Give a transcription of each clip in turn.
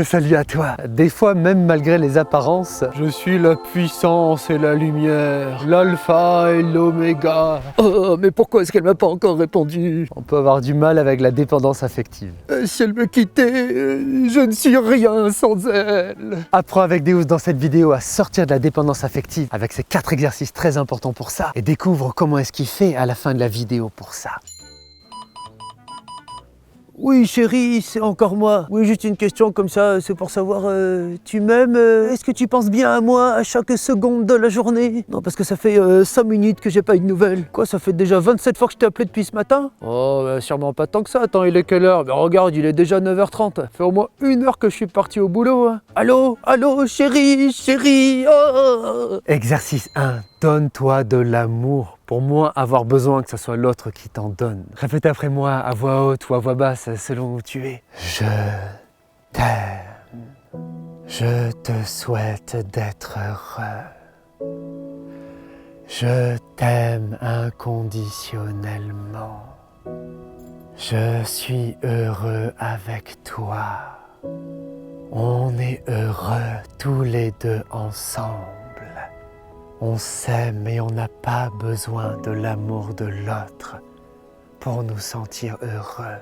Salut à toi. Des fois, même malgré les apparences, je suis la puissance et la lumière, l'alpha et l'oméga. Oh, mais pourquoi est-ce qu'elle m'a pas encore répondu? On peut avoir du mal avec la dépendance affective. Si elle me quittait, je ne suis rien sans elle. Apprends avec Deus dans cette vidéo à sortir de la dépendance affective avec ces 4 exercices très importants pour ça et découvre comment est-ce qu'il fait à la fin de la vidéo pour ça. Oui chérie, c'est encore moi. Oui, juste une question comme ça, c'est pour savoir, tu m'aimes? Est-ce que tu penses bien à moi à chaque seconde de la journée? Non, parce que ça fait 5 minutes que j'ai pas eu de nouvelles. Quoi, ça fait déjà 27 fois que je t'ai appelé depuis ce matin? Oh, sûrement pas tant que ça. Attends, il est quelle heure? Mais regarde, il est déjà 9h30. Ça fait au moins 1 heure que je suis parti au boulot. Hein. Allô, chérie, oh. Exercice 1. Donne-toi de l'amour pour moins avoir besoin que ce soit l'autre qui t'en donne. Répète après moi à voix haute ou à voix basse selon où tu es. Je t'aime. Je te souhaite d'être heureux. Je t'aime inconditionnellement. Je suis heureux avec toi. On est heureux tous les deux ensemble. On s'aime et on n'a pas besoin de l'amour de l'autre pour nous sentir heureux.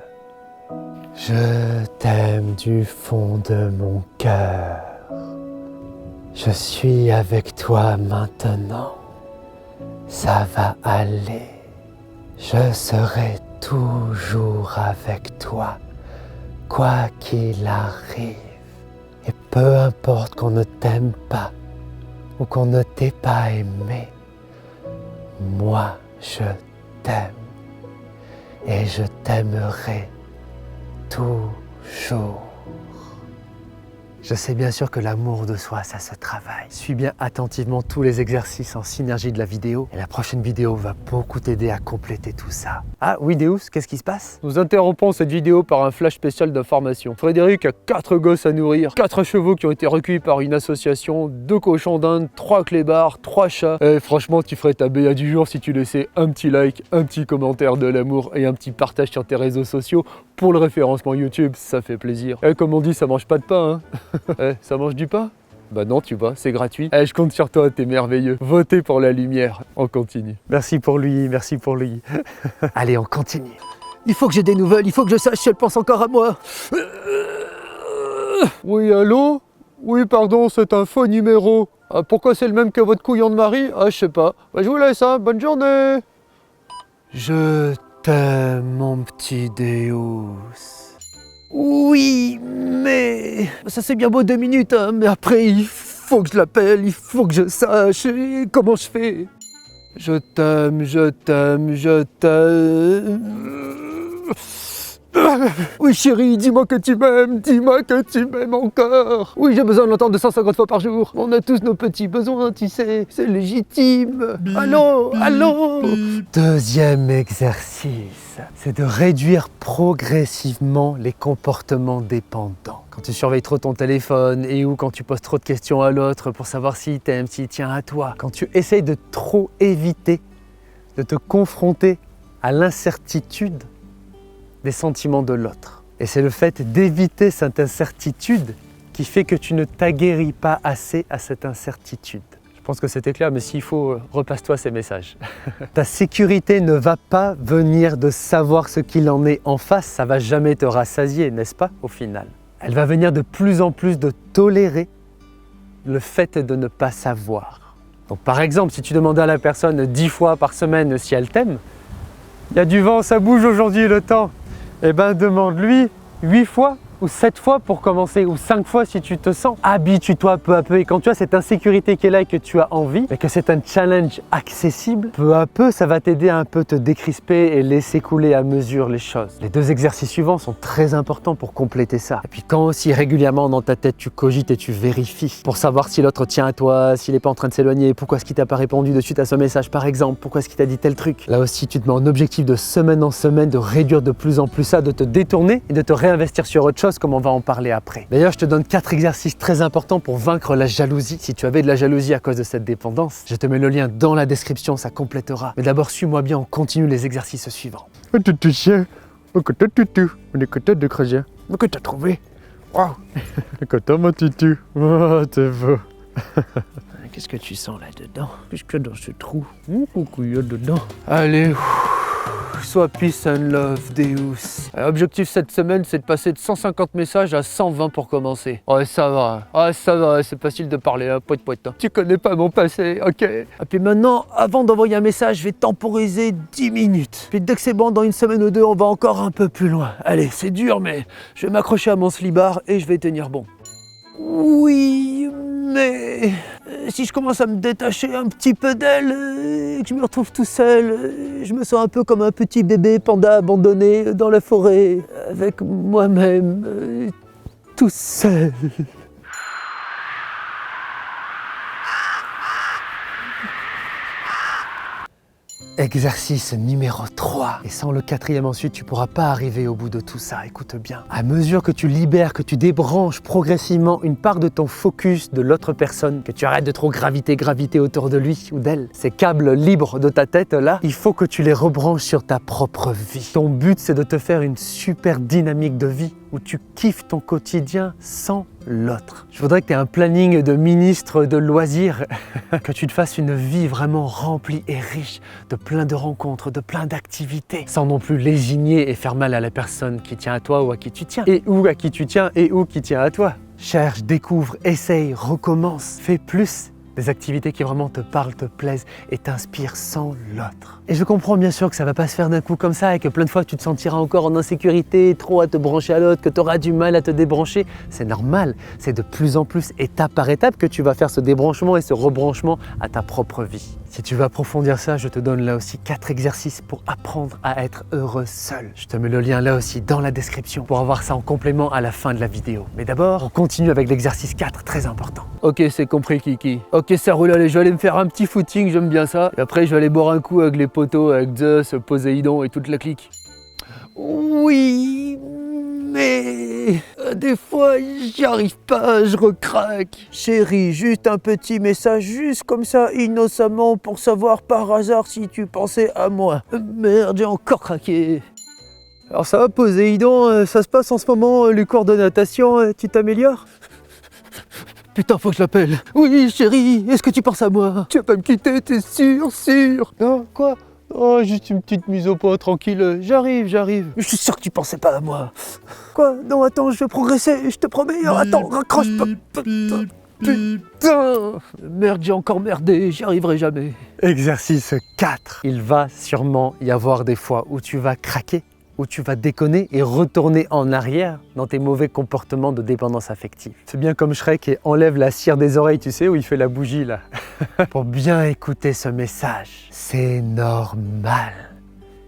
Je t'aime du fond de mon cœur. Je suis avec toi maintenant. Ça va aller. Je serai toujours avec toi, quoi qu'il arrive. Et peu importe qu'on ne t'aime pas, ou qu'on ne t'ait pas aimé, moi je t'aime et je t'aimerai toujours. Je sais bien sûr que l'amour de soi, ça se travaille. Suis bien attentivement tous les exercices en synergie de la vidéo et la prochaine vidéo va beaucoup t'aider à compléter tout ça. Ah oui Deus, qu'est-ce qui se passe? Nous interrompons cette vidéo par un flash spécial d'information. Frédéric a 4 gosses à nourrir, 4 chevaux qui ont été recueillis par une association, 2 cochons d'Inde, 3 clébards, 3 chats. Et franchement, tu ferais ta BA du jour si tu laissais un petit like, un petit commentaire de l'amour et un petit partage sur tes réseaux sociaux pour le référencement YouTube, ça fait plaisir. Et comme on dit, ça mange pas de pain, hein. Ça mange du pain? Bah non, tu vois, c'est gratuit. Je compte sur toi, t'es merveilleux. Votez pour la lumière. On continue. Merci pour lui, merci pour lui. Allez, on continue. Il faut que j'ai des nouvelles, il faut que je sache si elle pense encore à moi. Oui, allô? Oui, pardon, c'est un faux numéro. Ah, pourquoi c'est le même que votre couillon de mari? Ah, je sais pas. Bah, je vous laisse, hein. Bonne journée. Je t'aime, mon petit Deus. Oui, mais ça c'est bien beau 2 minutes, hein, mais après il faut que je l'appelle, il faut que je sache comment je fais. Je t'aime, je t'aime, je t'aime. Oui chérie, dis-moi que tu m'aimes encore. Oui, j'ai besoin de l'entendre 250 fois par jour. On a tous nos petits besoins, tu sais, c'est légitime. Allô. Deuxième exercice, c'est de réduire progressivement les comportements dépendants. Quand tu surveilles trop ton téléphone et ou quand tu poses trop de questions à l'autre pour savoir s'il t'aime, s'il tient à toi. Quand tu essayes de trop éviter de te confronter à l'incertitude des sentiments de l'autre. Et c'est le fait d'éviter cette incertitude qui fait que tu ne t'aguerris pas assez à cette incertitude. Je pense que c'était clair, mais s'il faut, repasse-toi ces messages. Ta sécurité ne va pas venir de savoir ce qu'il en est en face, ça va jamais te rassasier, n'est-ce pas, au final? Elle va venir de plus en plus de tolérer le fait de ne pas savoir. Donc par exemple, si tu demandais à la personne 10 fois par semaine si elle t'aime, il y a du vent, ça bouge aujourd'hui le temps. Eh ben demande-lui 8 fois ou 7 fois pour commencer, ou 5 fois si tu te sens. Habitue-toi peu à peu et quand tu as cette insécurité qui est là et que tu as envie, mais que c'est un challenge accessible, peu à peu ça va t'aider à un peu te décrisper et laisser couler à mesure les choses. Les 2 exercices suivants sont très importants pour compléter ça. Et puis quand aussi régulièrement dans ta tête tu cogites et tu vérifies pour savoir si l'autre tient à toi, s'il n'est pas en train de s'éloigner, pourquoi est-ce qu'il t'a pas répondu de suite à ce message par exemple, pourquoi est-ce qu'il t'a dit tel truc. Là aussi tu te mets en objectif de semaine en semaine de réduire de plus en plus ça, de te détourner et de te réinvestir sur autre chose comme on va en parler après. D'ailleurs, je te donne 4 exercices très importants pour vaincre la jalousie. Si tu avais de la jalousie à cause de cette dépendance, je te mets le lien dans la description, ça complétera. Mais d'abord, suis-moi bien, on continue les exercices suivants. Chien, on est content de creuser. Que t'as trouvé? Wow. Coton, mon tutu. Oh, t'es beau. Qu'est-ce que tu sens là-dedans? Qu'est-ce qu'il y a dans ce trou? Coucou, il y a dedans. Allez, sois peace and love, Deus. Objectif cette semaine, c'est de passer de 150 messages à 120 pour commencer. Ouais, ça va, c'est facile de parler, hein, poète. Hein. Tu connais pas mon passé, ok? Et puis maintenant, avant d'envoyer un message, je vais temporiser 10 minutes. Puis dès que c'est bon, dans une semaine ou deux, on va encore un peu plus loin. Allez, c'est dur, mais je vais m'accrocher à mon slibard et je vais tenir bon. Oui, mais si je commence à me détacher un petit peu d'elle et que je me retrouve tout seul, je me sens un peu comme un petit bébé panda abandonné dans la forêt, avec moi-même, tout seul. Exercice numéro 3. Et sans le 4e ensuite, tu pourras pas arriver au bout de tout ça. Écoute bien. À mesure que tu libères, que tu débranches progressivement une part de ton focus de l'autre personne, que tu arrêtes de trop graviter autour de lui ou d'elle, ces câbles libres de ta tête là, il faut que tu les rebranches sur ta propre vie. Ton but, c'est de te faire une super dynamique de vie où tu kiffes ton quotidien sans l'autre. Je voudrais que tu aies un planning de ministre de loisirs, que tu te fasses une vie vraiment remplie et riche de plein de rencontres, de plein d'activités, sans non plus lésiner et faire mal à la personne qui tient à toi ou à qui tu tiens, et ou à qui tu tiens et ou qui tient à toi. Cherche, découvre, essaye, recommence, fais plus. Des activités qui vraiment te parlent, te plaisent et t'inspirent sans l'autre. Et je comprends bien sûr que ça va pas se faire d'un coup comme ça et que plein de fois tu te sentiras encore en insécurité, trop à te brancher à l'autre, que tu auras du mal à te débrancher. C'est normal, c'est de plus en plus, étape par étape, que tu vas faire ce débranchement et ce rebranchement à ta propre vie. Si tu veux approfondir ça, je te donne là aussi 4 exercices pour apprendre à être heureux seul. Je te mets le lien là aussi dans la description pour avoir ça en complément à la fin de la vidéo. Mais d'abord, on continue avec l'exercice 4, très important. Ok, c'est compris Kiki. Ok, ça roule, allez, je vais aller me faire un petit footing, j'aime bien ça. Et après, je vais aller boire un coup avec les potos, avec Zeus, Poséidon et toute la clique. Oui, mais des fois, j'y arrive pas, je recraque. Chérie, juste un petit message, juste comme ça, innocemment, pour savoir par hasard si tu pensais à moi. Merde, j'ai encore craqué. Alors ça va, Poséidon, ça se passe en ce moment, les cours de natation, tu t'améliores? Putain, faut que je l'appelle. Oui, chérie, est-ce que tu penses à moi? Tu vas pas me quitter, t'es sûr? Non, quoi? Oh, juste une petite mise au point, tranquille. J'arrive. Je suis sûr que tu pensais pas à moi. Quoi? Non, attends, je vais progresser, je te promets. Attends, raccroche pas. Putain! Merde, j'ai encore merdé, j'y arriverai jamais. Exercice 4. Il va sûrement y avoir des fois où tu vas craquer, où tu vas déconner et retourner en arrière dans tes mauvais comportements de dépendance affective. C'est bien comme Shrek et enlève la cire des oreilles, tu sais, où il fait la bougie là. Pour bien écouter ce message, c'est normal.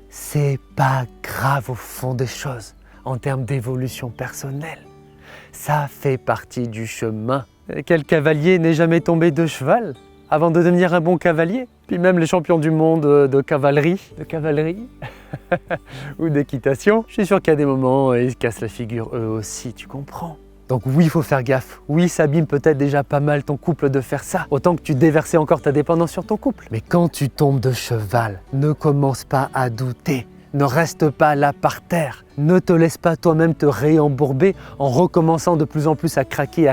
C'est pas grave au fond des choses, en termes d'évolution personnelle. Ça fait partie du chemin. Quel cavalier n'est jamais tombé de cheval avant de devenir un bon cavalier? Puis même les champions du monde de cavalerie ou d'équitation, je suis sûr qu'il y a des moments où ils se cassent la figure eux aussi, tu comprends? Donc oui, il faut faire gaffe. Oui, ça abîme peut-être déjà pas mal ton couple de faire ça. Autant que tu déversais encore ta dépendance sur ton couple. Mais quand tu tombes de cheval, ne commence pas à douter. Ne reste pas là par terre. Ne te laisse pas toi-même te réembourber en recommençant de plus en plus à craquer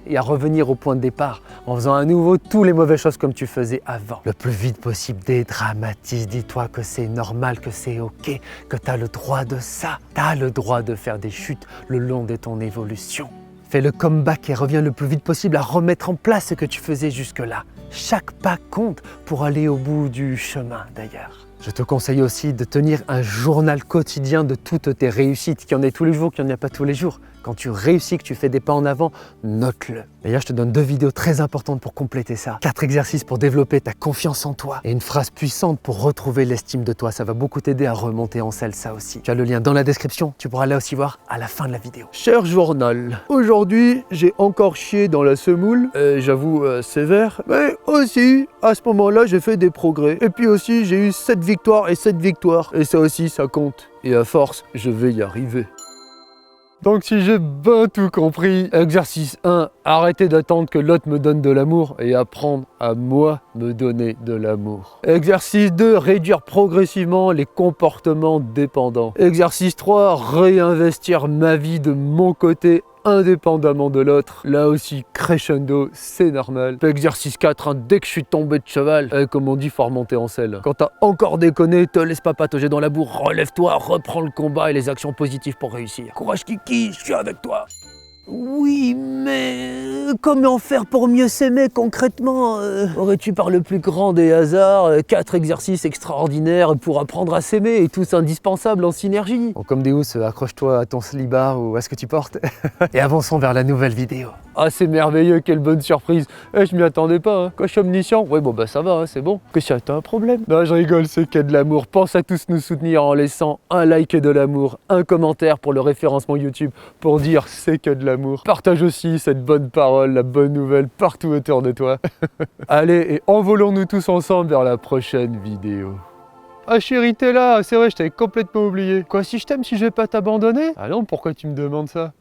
et à revenir au point de départ, en faisant à nouveau toutes les mauvaises choses comme tu faisais avant. Le plus vite possible, dédramatise, dis-toi que c'est normal, que c'est ok, que tu as le droit de ça. Tu as le droit de faire des chutes le long de ton évolution. Fais le comeback et reviens le plus vite possible à remettre en place ce que tu faisais jusque-là. Chaque pas compte pour aller au bout du chemin d'ailleurs. Je te conseille aussi de tenir un journal quotidien de toutes tes réussites, qu'il y en ait tous les jours, qu'il n'y en a pas tous les jours. Quand tu réussis, que tu fais des pas en avant, note-le. D'ailleurs, je te donne 2 vidéos très importantes pour compléter ça. 4 exercices pour développer ta confiance en toi et une phrase puissante pour retrouver l'estime de toi. Ça va beaucoup t'aider à remonter en selle, ça aussi. Tu as le lien dans la description, tu pourras là aussi voir à la fin de la vidéo. Cher journal, aujourd'hui, j'ai encore chié dans la semoule, j'avoue sévère, mais aussi, à ce moment-là, j'ai fait des progrès. Et puis aussi, j'ai eu 7 victoires et 7 victoires. Et ça aussi, ça compte. Et à force, je vais y arriver. Donc si j'ai bien tout compris, exercice 1, arrêter d'attendre que l'autre me donne de l'amour et apprendre à moi me donner de l'amour. Exercice 2, réduire progressivement les comportements dépendants. Exercice 3, réinvestir ma vie de mon côté indépendamment de l'autre. Là aussi, crescendo, c'est normal. Exercice 4, hein, dès que je suis tombé de cheval, comme on dit, faut remonter en selle. Quand t'as encore déconné, te laisse pas patauger dans la boue, relève-toi, reprends le combat et les actions positives pour réussir. Courage Kiki, je suis avec toi. Oui, mais comment faire pour mieux s'aimer concrètement Aurais-tu par le plus grand des hasards 4 exercices extraordinaires pour apprendre à s'aimer et tous indispensables en synergie? Bon, comme Deus, accroche-toi à ton slibard ou à ce que tu portes et avançons vers la nouvelle vidéo. Ah, c'est merveilleux, quelle bonne surprise. Je m'y attendais pas, hein. Quand je suis omniscient, ouais bon bah ça va, hein, c'est bon. Que si t'as un problème? Non, je rigole, c'est qu'il y a de l'amour. Pense à tous nous soutenir en laissant un like et de l'amour, un commentaire pour le référencement YouTube pour dire c'est que de l'amour. Partage aussi cette bonne parole, la bonne nouvelle partout autour de toi. Allez, et envolons-nous tous ensemble vers la prochaine vidéo. Ah chérie, t'es là, c'est vrai, je t'avais complètement oublié. Quoi, si je t'aime, si je vais pas t'abandonner? Ah non, pourquoi tu me demandes ça?